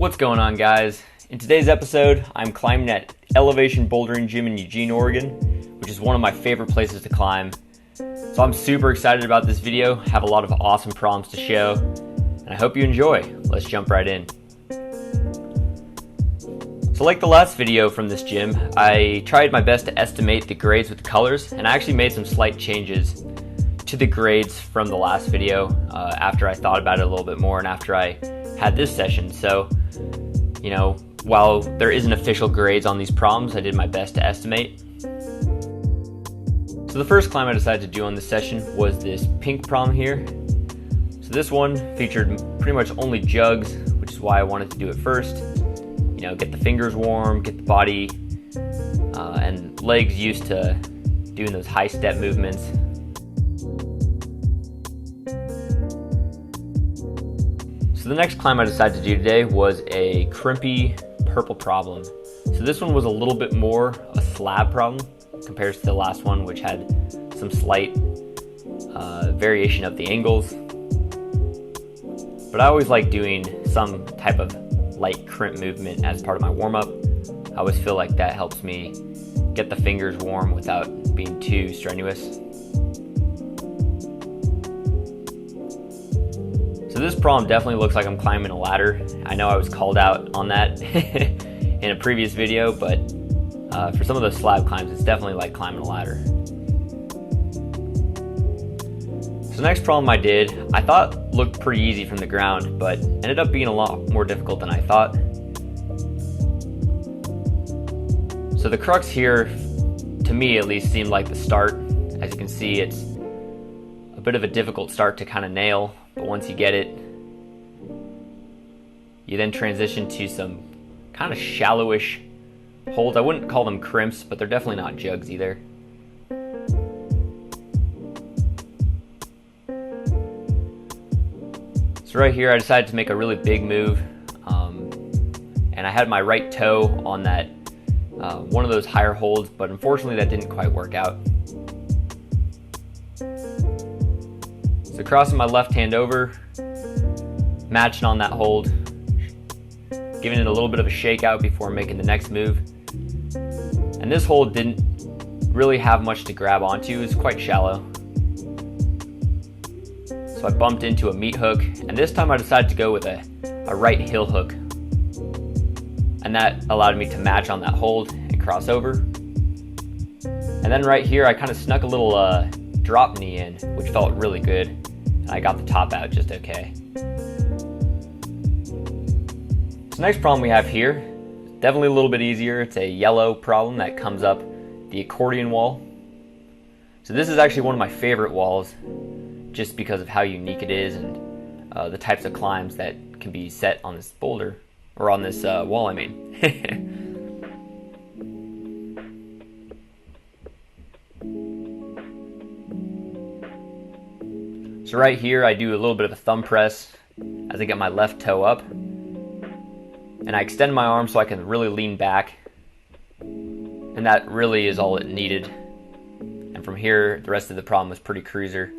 What's going on, guys? In today's episode, I'm climbing at Elevation Bouldering Gym in Eugene, Oregon, which is one of my favorite places to climb. So I'm super excited about this video, have a lot of awesome prompts to show, and I hope you enjoy. Let's jump right in. So like the last video from this gym, I tried my best to estimate the grades with the colors, and I actually made some slight changes to the grades from the last video after I thought about it a little bit more and after I had this session. So, you know, while there isn't official grades on these prompts, I did my best to estimate. So the first climb I decided to do on this session was this pink prompt here. So this one featured pretty much only jugs, which is why I wanted to do it first. You know, get the fingers warm, get the body and legs used to doing those high step movements. So the next climb I decided to do today was a crimpy purple problem. So this one was a little bit more a slab problem compared to the last one, which had some slight variation of the angles. But I always like doing some type of light crimp movement as part of my warm-up. I always feel like that helps me get the fingers warm without being too strenuous. So this problem definitely looks like I'm climbing a ladder. I know I was called out on that in a previous video, but for some of those slab climbs, it's definitely like climbing a ladder. So the next problem I did, I thought looked pretty easy from the ground, but ended up being a lot more difficult than I thought. So the crux here, to me at least, seemed like the start. As you can see, it's a bit of a difficult start to kind of nail, but once you get it, you then transition to some kind of shallowish holds. I wouldn't call them crimps, but they're definitely not jugs either. So right here, I decided to make a really big move, and I had my right toe on that one of those higher holds, but unfortunately that didn't quite work out. So crossing my left hand over, matching on that hold, giving it a little bit of a shake out before making the next move. And this hold didn't really have much to grab onto, it was quite shallow. So I bumped into a meat hook, and this time I decided to go with a right heel hook. And that allowed me to match on that hold and cross over. And then right here, I kind of snuck a little drop knee in, which felt really good. And I got the top out just okay. So next problem we have here, definitely a little bit easier. It's a yellow problem that comes up the accordion wall. So this is actually one of my favorite walls, just because of how unique it is and the types of climbs that can be set on this boulder, or on this wall, I mean. So right here, I do a little bit of a thumb press as I get my left toe up, and I extend my arm so I can really lean back, and that really is all it needed. And from here, the rest of the problem was pretty cruiser.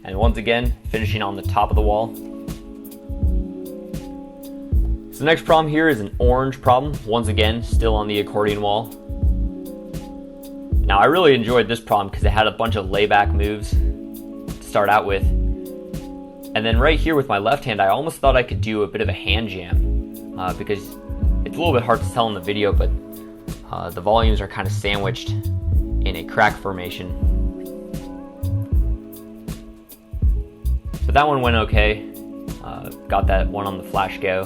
And once again, finishing on the top of the wall. So the next problem here is an orange problem. Once again, still on the accordion wall. Now I really enjoyed this problem because it had a bunch of layback moves to start out with. And then right here with my left hand, I almost thought I could do a bit of a hand jam because it's a little bit hard to tell in the video, but the volumes are kind of sandwiched in a crack formation. But that one went okay. Got that one on the flash go.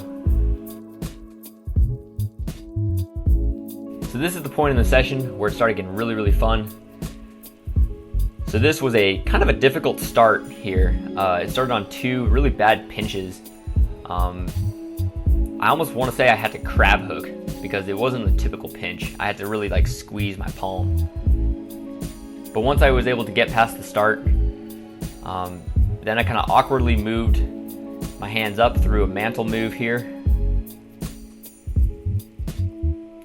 So this is the point in the session where it started getting really, really fun. So this was a kind of a difficult start here. It started on two really bad pinches. I almost want to say I had to crab hook because it wasn't the typical pinch. I had to really like squeeze my palm. But once I was able to get past the start, then I kind of awkwardly moved my hands up through a mantle move here.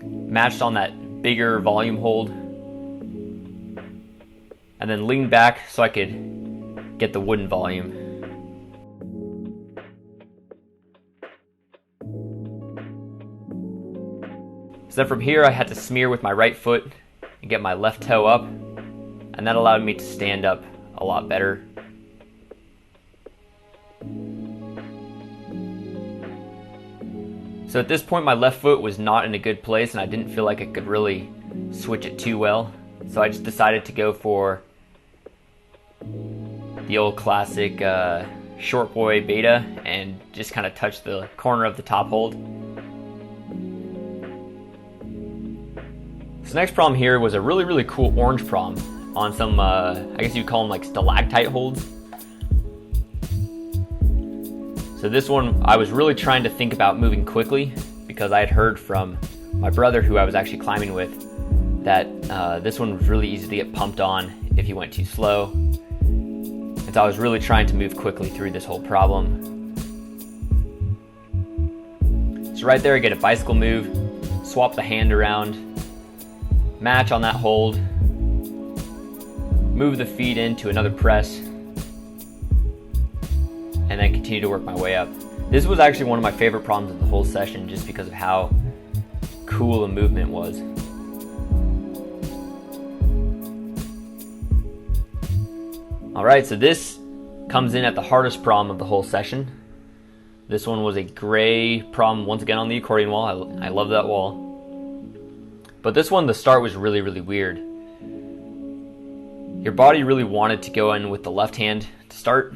Matched on that bigger volume hold. And then leaned back so I could get the wooden volume. So then from here I had to smear with my right foot and get my left toe up, and that allowed me to stand up a lot better. So at this point my left foot was not in a good place and I didn't feel like I could really switch it too well. So I just decided to go for the old classic short boy beta and just kind of touch the corner of the top hold. So next problem here was a really cool orange problem on some, I guess you'd call them like stalactite holds. So this one, I was really trying to think about moving quickly because I had heard from my brother who I was actually climbing with that this one was really easy to get pumped on if you went too slow. And so I was really trying to move quickly through this whole problem. So right there I get a bicycle move, swap the hand around, match on that hold, move the feet into another press, and then continue to work my way up. This was actually one of my favorite problems of the whole session just because of how cool the movement was. Alright, so this comes in at the hardest problem of the whole session. This one was a gray problem once again on the accordion wall. I love that wall. But this one, the start was really weird. Your body really wanted to go in with the left hand to start,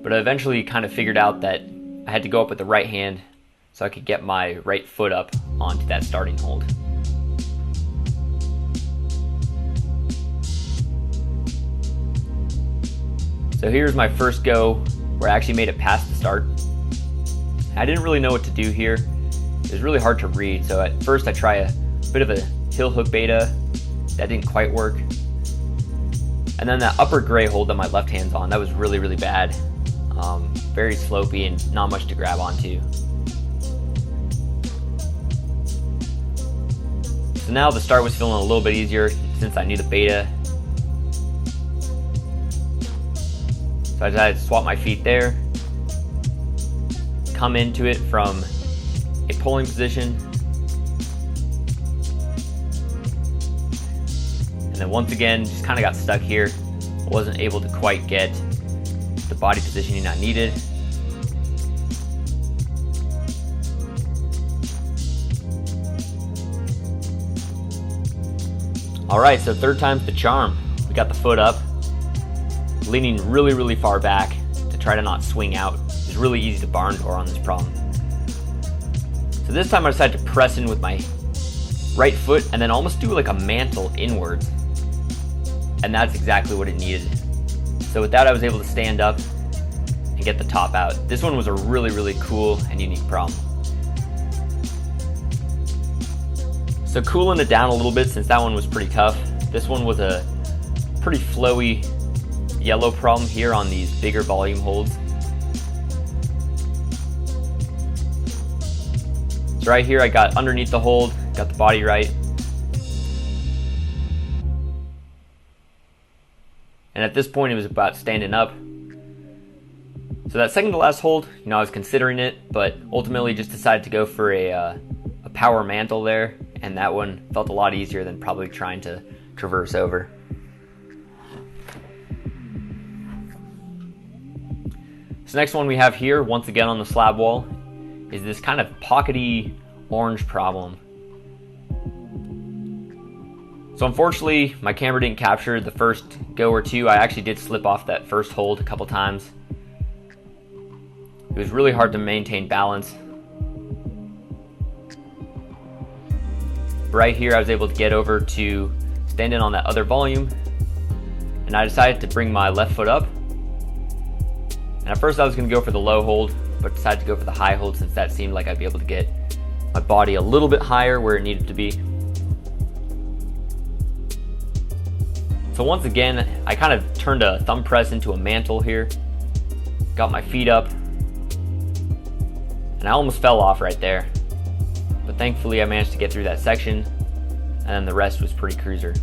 but I eventually kind of figured out that I had to go up with the right hand so I could get my right foot up onto that starting hold. So here's my first go where I actually made it past the start. I didn't really know what to do here. It was really hard to read, so at first I try a bit of a heel hook beta. That didn't quite work. And then that upper gray hold that my left hand's on, that was really bad. Very slopey and not much to grab onto. So now the start was feeling a little bit easier since I knew the beta. So I decided to swap my feet there, come into it from a pulling position, and then once again just kind of got stuck here. I wasn't able to quite get the body positioning I needed. Alright, so third time's the charm. We got the foot up, leaning really far back to try to not swing out. It's really easy to barn door on this problem. So this time I decided to press in with my right foot and then almost do like a mantle inwards. And that's exactly what it needed. So with that I was able to stand up and get the top out. This one was a really cool and unique problem. So cooling it down a little bit since that one was pretty tough. This one was a pretty flowy yellow problem here on these bigger volume holds. So right here I got underneath the hold, got the body right. And at this point it was about standing up. So that second to last hold, I was considering it, but ultimately just decided to go for a power mantle there, and that one felt a lot easier than probably trying to traverse over. So next one we have here, once again on the slab wall, is this kind of pockety orange problem. So unfortunately, my camera didn't capture the first go or two. I actually did slip off that first hold a couple times. It was really hard to maintain balance. Right here, I was able to get over to stand in on that other volume, and I decided to bring my left foot up. And at first I was going to go for the low hold, but decided to go for the high hold since that seemed like I'd be able to get my body a little bit higher where it needed to be. So once again, I kind of turned a thumb press into a mantle here, got my feet up, and I almost fell off right there. But thankfully I managed to get through that section, and then the rest was pretty cruiser.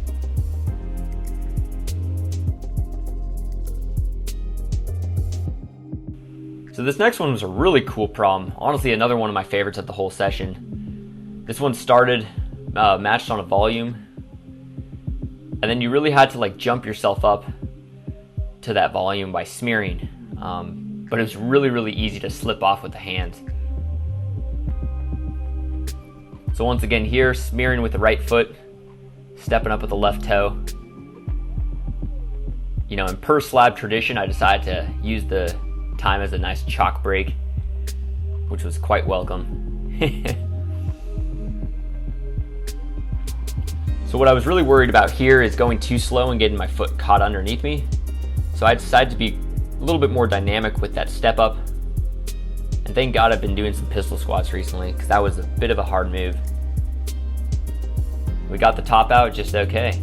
So this next one was a really cool problem. Honestly, another one of my favorites of the whole session. This one started matched on a volume, and then you really had to like jump yourself up to that volume by smearing, but it was really easy to slip off with the hands. So once again here, smearing with the right foot, stepping up with the left toe. You know, in per slab tradition, I decided to use the time as a nice chalk break, which was quite welcome. So what I was really worried about here is going too slow and getting my foot caught underneath me. So I decided to be a little bit more dynamic with that step up. And thank God I've been doing some pistol squats recently, because that was a bit of a hard move. We got the top out just okay.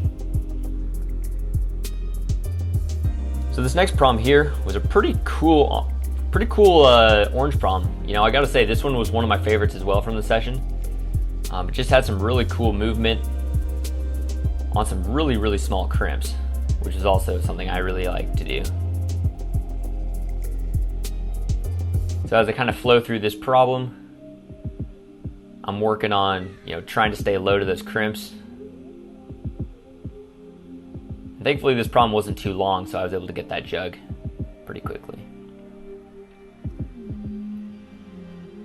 So this next problem here was a pretty cool orange problem. You know, I gotta say this one was one of my favorites as well from the session. It just had some really cool movement on some really small crimps, which is also something I really like to do. So as I kind of flow through this problem, I'm working on, you know, trying to stay low to those crimps. And thankfully this problem wasn't too long, so I was able to get that jug pretty quickly.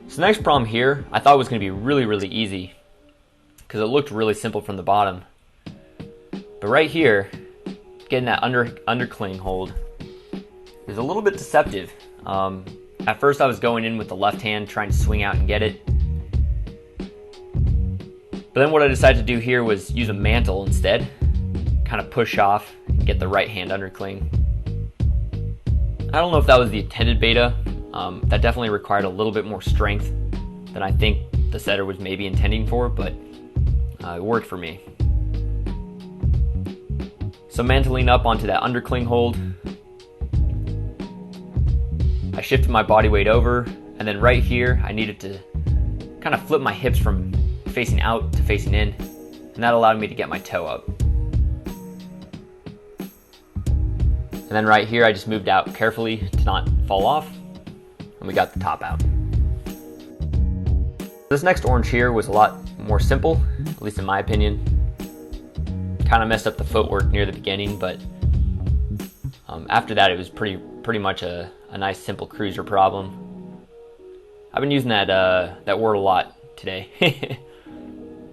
So the next problem here, I thought was going to be really easy, because it looked really simple from the bottom. But right here, getting that undercling hold is a little bit deceptive. At first I was going in with the left hand, trying to swing out and get it. But then what I decided to do here was use a mantle instead, kind of push off and get the right hand undercling. I don't know if that was the intended beta. That definitely required a little bit more strength than I think the setter was maybe intending for, but it worked for me. So mantling up onto that undercling hold, I shifted my body weight over, and then right here I needed to kind of flip my hips from facing out to facing in, and that allowed me to get my toe up. And then right here I just moved out carefully to not fall off, and we got the top out. This next orange here was a lot more simple, at least in my opinion. Kind of messed up the footwork near the beginning, but after that it was pretty much a nice simple cruiser problem. I've been using that word a lot today.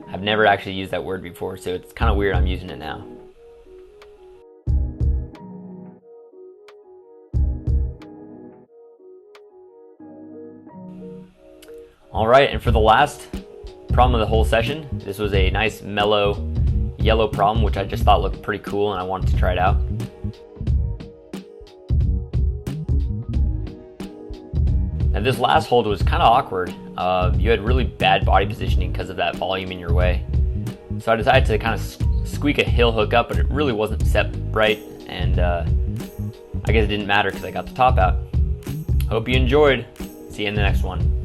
I've never actually used that word before, so it's kind of weird I'm using it now. All right, and for the last problem of the whole session, this was a nice mellow yellow problem, which I just thought looked pretty cool and I wanted to try it out. And this last hold was kind of awkward. You had really bad body positioning because of that volume in your way. So I decided to kind of squeak a heel hook up, but it really wasn't set right, and I guess it didn't matter because I got the top out. Hope you enjoyed. See you in the next one.